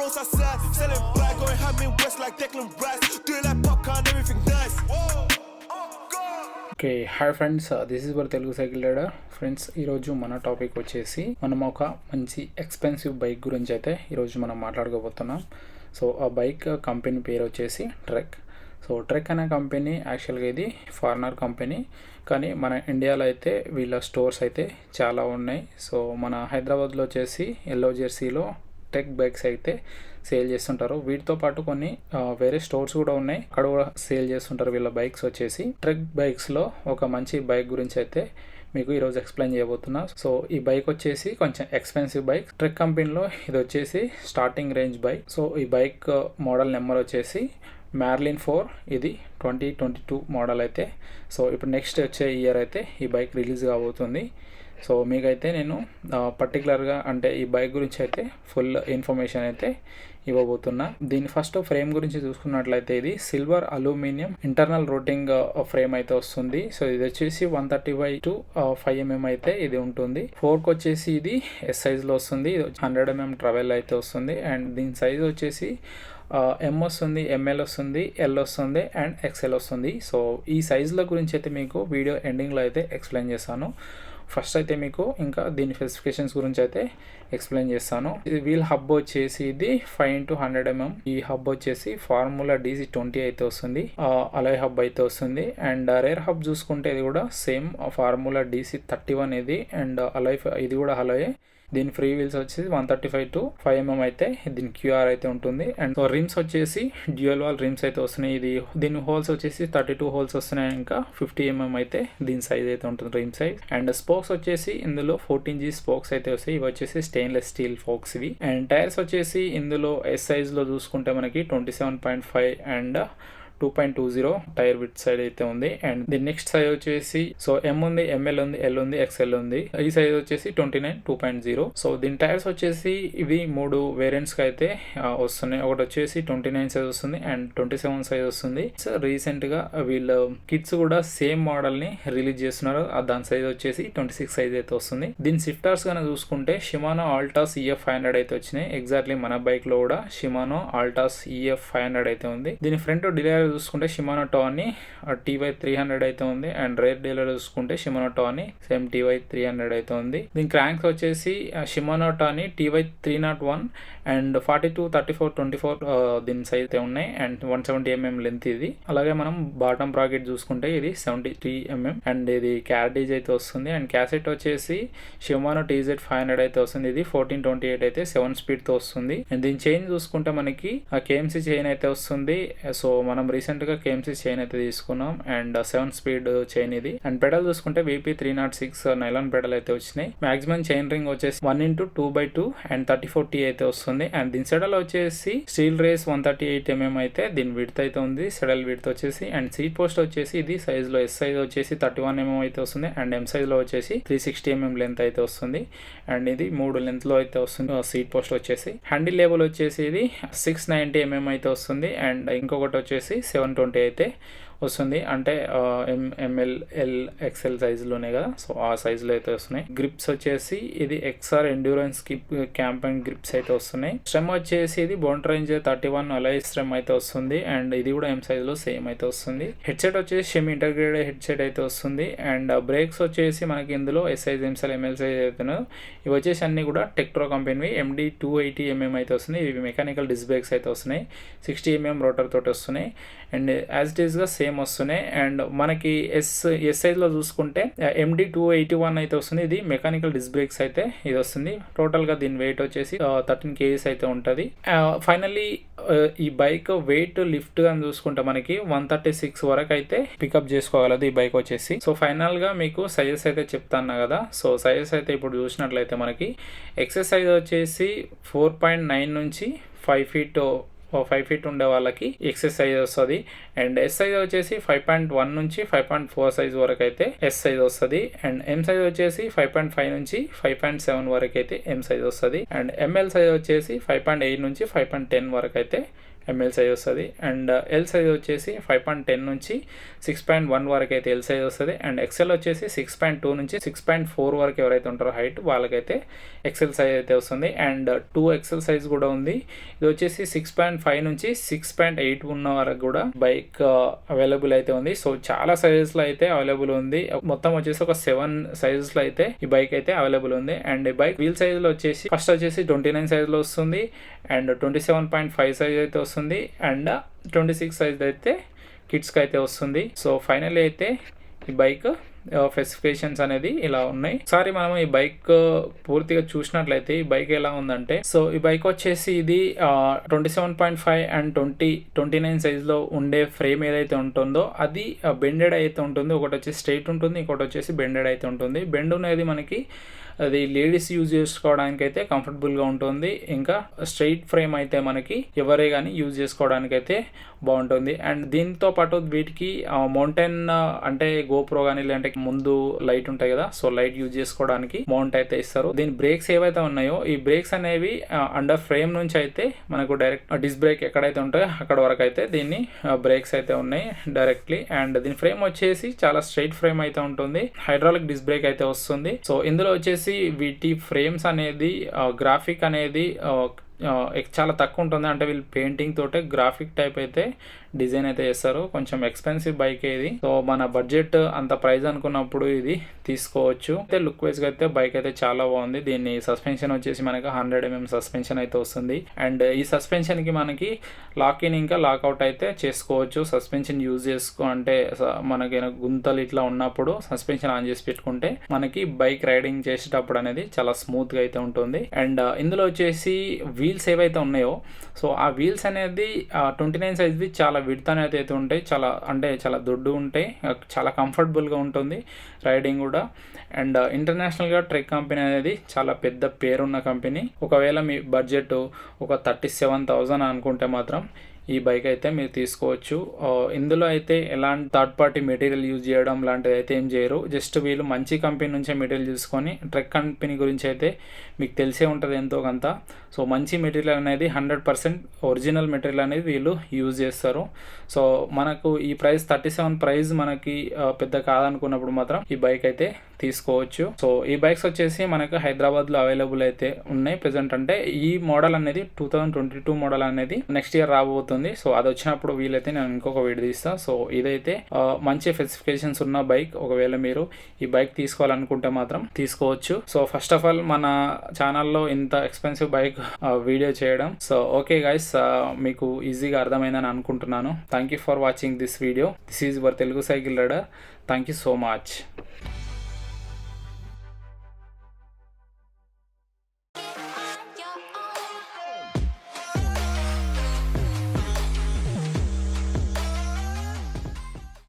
bros outside, selling black, going ham in west like Declan Rice, doing like popcorn, everything nice. Okay hi friends, this is our Telugu cycle rider. Friends, ఈరోజు మన topic వచ్చేసి మనం ఒక మంచి expensive bike గురించి అయితే ఈరోజు మనం మాట్లాడుకోబోతున్నాం. సో ఆ బైక్ కంపెనీ పేరు వచ్చేసి ట్రెక్. సో ట్రెక్ అనే కంపెనీ యాక్చువల్గా ఇది ఫారినర్ కంపెనీ, కానీ మన ఇండియాలో అయితే వీళ్ళ స్టోర్స్ అయితే చాలా ఉన్నాయి. సో మన హైదరాబాద్లో వచ్చేసి ఎల్లో జెర్సీలో ట్రెక్ బైక్స్ అయితే సేల్ చేస్తుంటారు. వీటితో పాటు కొన్ని వేరే స్టోర్స్ కూడా ఉన్నాయి, అక్కడ కూడా సేల్ చేస్తుంటారు వీళ్ళ బైక్స్ వచ్చేసి. ట్రెక్ బైక్స్లో ఒక మంచి బైక్ గురించి అయితే మీకు ఈరోజు ఎక్స్ప్లెయిన్ చేయబోతున్నా. సో ఈ బైక్ వచ్చేసి కొంచెం ఎక్స్పెన్సివ్ బైక్. ట్రెక్ కంపెనీలో ఇది వచ్చేసి స్టార్టింగ్ రేంజ్ బైక్. సో ఈ బైక్ మోడల్ నెంబర్ వచ్చేసి మ్యార్లిన్ 4. ఇది 2022 మోడల్ అయితే. సో ఇప్పుడు నెక్స్ట్ వచ్చే ఇయర్ అయితే ఈ బైక్ రిలీజ్ కాబోతుంది. సో మీకైతే నేను పర్టికులర్గా అంటే ఈ బైక్ గురించి అయితే ఫుల్ ఇన్ఫర్మేషన్ అయితే ఇవ్వబోతున్నా. దీని ఫస్ట్ ఫ్రేమ్ గురించి చూసుకున్నట్లయితే ఇది silver aluminium internal routing frame అయితే వస్తుంది. సో ఇది వచ్చేసి 130/5 mm అయితే ఇది ఉంటుంది. 4కి వచ్చేసి ఇది ఎస్ సైజ్లో వస్తుంది. ఇది 100 mm ట్రావెల్ అయితే వస్తుంది. అండ్ దీని సైజ్ వచ్చేసి ఎం వస్తుంది, ఎంఎల్ వస్తుంది, ఎల్ వస్తుంది అండ్ ఎక్స్ఎల్ వస్తుంది. సో ఈ సైజుల గురించి అయితే మీకు వీడియో ఎండింగ్లో అయితే ఎక్స్ప్లెయిన్ చేస్తాను. ఫస్ట్ అయితే మీకు ఇంకా దీని స్పెసిఫికేషన్స్ గురించి అయితే ఎక్స్ప్లెయిన్ చేస్తాను. ఇది వీల్ హబ్ వచ్చేసి ఇది 5x100 mm. ఈ హబ్ వచ్చేసి ఫార్ములా DC20 అయితే వస్తుంది. అలాయ్ హబ్ అయితే వస్తుంది. అండ్ రేర్ హబ్ చూసుకుంటే ఇది కూడా సేమ్ ఫార్ములా DC31 ఇది. అండ్ అలాయ్ ఇది కూడా అలాయే. దీని ఫ్రీ వీల్స్ వచ్చేసి 135/5 mm అయితే దీని QR అయితే ఉంటుంది. అండ్ సో రిమ్స్ వచ్చేసి డ్యూయల్ వాల్ రిమ్స్ అయితే వస్తున్నాయి. దీని హోల్స్ వచ్చేసి 32 హోల్స్ వస్తున్నాయి. ఇంకా 50 mm అయితే దీని సైజ్ అయితే ఉంటుంది, రిమ్ సైజ్. అండ్ స్పోక్స్ వచ్చేసి ఇందులో 14G స్పోక్స్ అయితే వస్తాయి. ఇవి వచ్చేసి స్టెయిన్లెస్ స్టీల్ ఫోక్స్ ఇవి. అండ్ టైర్స్ వచ్చేసి ఇందులో ఎస్ సైజ్ లో చూసుకుంటే మనకి 27.5 అండ్ 2.20 టైర్ విత్ సైడ్ అయితే ఉంది. అండ్ దీని నెక్స్ట్ సైజ్ వచ్చేసి సో ఎం ఉంది, ఎంఎల్ ఉంది, ఎల్ ఉంది, ఎక్స్ఎల్ ఉంది. ఈ సైజ్ వచ్చేసి 29 2.0. సో దీని టైర్స్ వచ్చేసి ఇవి 3 వేరియంట్స్ కి అయితే వస్తున్నాయి. ఒకటి వచ్చేసి 29 సైజ్ వస్తుంది అండ్ 27 సైజ్ వస్తుంది. సో రీసెంట్ గా వీళ్ళ కిడ్స్ కూడా సేమ్ మోడల్ ని రిలీజ్ చేస్తున్నారు. దాని సైజ్ వచ్చేసి 26 సైజ్ అయితే వస్తుంది. దీని షిఫ్టర్స్ కనుక చూసుకుంటే షిమానో ఆల్టాస్ EF500 అయితే వచ్చినాయి. ఎగ్జాక్ట్లీ మన బైక్ లో కూడా షిమానో ఆల్టాస్ EF500 అయితే ఉంది. దీని ఫ్రంట్ డిలర్ చూసుకుంటే షిమానో టార్ని TY300 అయితే ఉంది. అండ్ రేర్ డీలర్ చూసుకుంటే షిమానో టార్ని సేమ్ TY300 అయితే ఉంది. దీని క్రాంక్స్ వచ్చేసి షిమానో టార్ని TY301 అండ్ 42, 34, 24 దీని సైజ్ అయితే ఉన్నాయి. అండ్ 170 mm లెంత్ ఇది. అలాగే మనం బాటమ్ బ్రాకెట్ చూసుకుంటే ఇది 73 mm అండ్ ఇది క్యారేజ్ అయితే వస్తుంది. అండ్ క్యాసెట్ వచ్చేసి షిమానో TZ500 అయితే వస్తుంది. ఇది 1428 అయితే 7 స్పీడ్ తో వస్తుంది. అండ్ దీని చైన్ చూసుకుంటే మనకి KMC చైన్ అయితే వస్తుంది. సో మనం రీసెంట్ గా KMC చైన్ అయితే తీసుకున్నాం అండ్ 7 స్పీడ్ చైన్ ఇది. అండ్ పెడల్ చూసుకుంటే VP306 నైలాన్ పెడల్ అయితే వచ్చినాయి. మాక్సిమం చైన్ రింగ్ వచ్చేసి 1x2x2 అండ్ 34T అయితే వస్తుంది. అండ్ దీని సెడల్ వచ్చేసి స్టీల్ రేస్ 138 mm అయితే దీని విడ్త్ అయితే ఉంది, సెడల్ విడ్త్ వచ్చేసి. అండ్ సీట్ పోస్ట్ వచ్చేసి ఇది సైజ్ లో ఎస్ సైజ్ వచ్చేసి 31 mm అయితే వస్తుంది. అండ్ ఎం సైజ్ లో వచ్చేసి 360 mm లెంత్ అయితే వస్తుంది. అండ్ ఇది 3 లెంత్ లో అయితే వస్తుంది సీట్ పోస్ట్ వచ్చేసి. హ్యాండిల్ లేబుల్ వచ్చేసి ఇది 690 mm అయితే వస్తుంది. అండ్ ఇంకొకటి వచ్చేసి 720 అయితే వస్తుంది. అంటే ఎంఎల్, ఎల్, ఎక్స్ఎల్ సైజులోనే కదా. సో ఆ సైజులో అయితే వస్తున్నాయి. గ్రిప్స్ వచ్చేసి ఇది XR ఎండ్యూరెన్స్ క్యాంపెయిన్ గ్రిప్స్ అయితే వస్తున్నాయి. స్ట్రెమ్ వచ్చేసి ఇది బౌండ్ రేంజ్ 31 అలాయ్ స్ట్రెమ్ అయితే వస్తుంది. అండ్ ఇది కూడా ఎం సైజ్ లో సేమ్ అయితే వస్తుంది. హెడ్సెట్ వచ్చేసి షెమి ఇంటర్గ్రేటెడ్ హెడ్సెట్ అయితే వస్తుంది. అండ్ బ్రేక్స్ వచ్చేసి మనకి ఇందులో S size, M size, ML size అవుతున్నాయి. ఇవి వచ్చేసి అన్ని కూడా టెక్ట్రో కంపెనీ MD 280 mm అయితే వస్తుంది. ఇవి మెకానికల్ డిస్క్ బ్రేక్స్ అయితే వస్తున్నాయి. 60 mm రోటర్ తోటి వస్తున్నాయి. అండ్ యాజ్ ఇట్ ఈస్ గా సేమ్ వస్తున్నాయి. అండ్ మనకి ఎస్ సైజ్ లో చూసుకుంటే MD 281 అయితే వస్తుంది. ఇది మెకానికల్ డిస్క్ బ్రేక్స్ అయితే ఇది వస్తుంది. టోటల్ గా దీని వెయిట్ వచ్చేసి 13 kgs అయితే ఉంటది. ఫైనల్లీ ఈ బైక్ వెయిట్ లిఫ్ట్ అని చూసుకుంటే మనకి 136 వరకు అయితే పికప్ చేసుకోగలదు ఈ బైక్ వచ్చేసి. సో ఫైనల్ గా మీకు సైజెస్ అయితే చెప్తాను కదా. సో సైజెస్ అయితే ఇప్పుడు చూసినట్లయితే మనకి ఎక్సెస్ సైజ్ వచ్చేసి 4.9 నుంచి 5 feet ఉండే వాళ్ళకి ఎక్సెస్ సైజ్ వస్తుంది. అండ్ ఎస్ సైజ్ వచ్చేసి 5.1 నుంచి 5.4 సైజ్ వరకు అయితే ఎస్ సైజ్ వస్తుంది. అండ్ ఎం సైజ్ వచ్చేసి 5.5 నుంచి 5.7 వరకు అయితే ఎం సైజ్ వస్తుంది. అండ్ ఎంఎల్ సైజ్ వచ్చేసి 5.8 నుంచి 5.10 వరకు అయితే ఎంఎల్ సైజ్ వస్తుంది. అండ్ ఎల్ సైజ్ వచ్చేసి 5.10 నుంచి 6.1 వరకు అయితే ఎల్ సైజ్ వస్తుంది. అండ్ ఎక్సెల్ వచ్చేసి 6.2 నుంచి 6.4 వరకు ఎవరైతే ఉంటారో హైట్ వాళ్ళకైతే ఎక్సెల్ సైజ్ అయితే వస్తుంది. అండ్ 2 ఎక్సెల్ సైజ్ కూడా ఉంది. ఇది వచ్చేసి 6.5 నుంచి 6.8 ఉన్న వరకు కూడా బైక్ అవైలబుల్ అయితే ఉంది. సో చాలా సైజెస్లో అయితే అవైలబుల్ ఉంది. మొత్తం వచ్చేసి ఒక 7 సైజెస్లో అయితే ఈ బైక్ అయితే అవైలబుల్ ఉంది. అండ్ ఈ బైక్ వీల్ సైజ్లో వచ్చేసి ఫస్ట్ వచ్చేసి 29 సైజ్లో వస్తుంది. అండ్ 27.5 సైజ్ అయితే వస్తుంది. అండ్ 26 సైజ్ అయితే కిడ్స్కి అయితే వస్తుంది. సో ఫైనల్లీ అయితే ఈ బైక్ స్పెసిఫికేషన్స్ అనేది ఇలా ఉన్నాయి. ఒకసారి మనం ఈ బైక్ పూర్తిగా చూసినట్లయితే ఈ బైక్ ఎలా ఉందంటే, సో ఈ బైక్ వచ్చేసి ఇది 27.5 అండ్ 29 సైజ్లో ఉండే ఫ్రేమ్ ఏదైతే ఉంటుందో అది బెండెడ్ అయితే ఉంటుంది. ఒకటి వచ్చేసి స్ట్రైట్ ఉంటుంది, ఇంకోటి వచ్చేసి బెండెడ్ అయితే ఉంటుంది. బెండ్ అనేది మనకి అది లేడీస్ యూజ్ చేసుకోవడానికి అయితే కంఫర్టబుల్గా ఉంటుంది. ఇంకా స్ట్రైట్ ఫ్రేమ్ అయితే మనకి ఎవరే కానీ యూజ్ చేసుకోవడానికి అయితే బాగుంటుంది. అండ్ దీంతో పాటు వీటికి మౌంటైన్ అంటే గోప్రో కానీ లేదంటే ముందు లైట్ ఉంటాయి కదా, సో లైట్ యూజ్ చేసుకోవడానికి మౌంట్ అయితే ఇస్తారు. దీని బ్రేక్స్ ఏవైతే ఉన్నాయో ఈ బ్రేక్స్ అనేవి అండర్ ఫ్రేమ్ నుంచి అయితే మనకు డైరెక్ట్ డిస్క్ బ్రేక్ ఎక్కడైతే ఉంటాయో అక్కడ వరకు అయితే దీన్ని బ్రేక్స్ అయితే ఉన్నాయి డైరెక్ట్లీ. అండ్ దీని ఫ్రేమ్ వచ్చేసి చాలా స్ట్రైట్ ఫ్రేమ్ అయితే ఉంటుంది. హైడ్రాలిక్ డిస్క్ బ్రేక్ అయితే వస్తుంది. సో ఇందులో వచ్చేసి వీటి ఫ్రేమ్స్ అనేది గ్రాఫిక్ అనేది చాలా తక్కువ ఉంటుంది. అంటే వీళ్ళు పెయింటింగ్ తోటే గ్రాఫిక్ టైప్ అయితే డిజైన్ అయితే చేస్తారు. కొంచెం ఎక్స్పెన్సివ్ బైక్ ఇది. సో మన బడ్జెట్ అంత ప్రైస్ అనుకున్నప్పుడు ఇది తీసుకోవచ్చు. అయితే లుక్ వైజ్ గా అయితే బైక్ అయితే చాలా బాగుంది. దీన్ని సస్పెన్షన్ వచ్చేసి మనకి 100 mm సస్పెన్షన్ అయితే వస్తుంది. అండ్ ఈ సస్పెన్షన్ కి మనకి లాక్ ఇన్ ఇంకా లాక్అవుట్ అయితే చేసుకోవచ్చు. సస్పెన్షన్ యూజ్ చేసుకో అంటే మనకి గుంతలు ఇట్లా ఉన్నప్పుడు సస్పెన్షన్ ఆన్ చేసి పెట్టుకుంటే మనకి బైక్ రైడింగ్ చేసేటప్పుడు అనేది చాలా స్మూత్ గా అయితే ఉంటుంది. అండ్ ఇందులో వచ్చేసి వీల్స్ ఏవైతే ఉన్నాయో సో ఆ వీల్స్ అనేది 29 సైజ్వి చాలా విడ్త్ అనేది అయితే ఉంటాయి. చాలా దొడ్డు ఉంటాయి. చాలా కంఫర్టబుల్గా ఉంటుంది రైడింగ్ కూడా. అండ్ ఇంటర్నేషనల్గా ట్రెక్ కంపెనీ అనేది చాలా పెద్ద పేరున్న కంపెనీ. ఒకవేళ మీ బడ్జెట్ ఒక 37,000 అనుకుంటే మాత్రం ఈ బైక్ అయితే మీరు తీసుకోవచ్చు. ఇందులో అయితే ఎలాంటి థర్డ్ పార్టీ మెటీరియల్ యూజ్ చేయడం లాంటిది అయితే ఏం చేయరు. జస్ట్ వీళ్ళు మంచి కంపెనీ నుంచే మెటీరియల్ తీసుకొని, ట్రెక్ కంపెనీ గురించి అయితే మీకు తెలిసే ఉంటుంది ఎంతో కొంత. సో మంచి మెటీరియల్ అనేది 100% ఒరిజినల్ మెటీరియల్ అనేది వీళ్ళు యూజ్ చేస్తారు. సో మనకు ఈ ప్రైస్ 37 ప్రైస్ మనకి పెద్ద కాదనుకున్నప్పుడు మాత్రం ఈ బైక్ అయితే తీసుకోవచ్చు. సో ఈ బైక్స్ వచ్చేసి మనకు హైదరాబాద్లో అవైలబుల్ అయితే ఉన్నాయి ప్రెసెంట్. అంటే ఈ మోడల్ అనేది 2022 మోడల్ అనేది నెక్స్ట్ ఇయర్ రాబోతుంది. సో అది వచ్చినప్పుడు వీలైతే నేను ఇంకొక వీడియో తీస్తాను. సో ఇదైతే మంచి స్పెసిఫికేషన్స్ ఉన్న బైక్. ఒకవేళ మీరు ఈ బైక్ తీసుకోవాలనుకుంటే మాత్రం తీసుకోవచ్చు. సో ఫస్ట్ ఆఫ్ ఆల్ మన ఛానల్లో ఇంత ఎక్స్పెన్సివ్ బైక్ వీడియో చేయడం. సో ఓకే గైస్, మీకు ఈజీగా అర్థమైందని అనుకుంటున్నాను. Thank you for watching this video. This is your Telugu cycle rider. Thank you so much.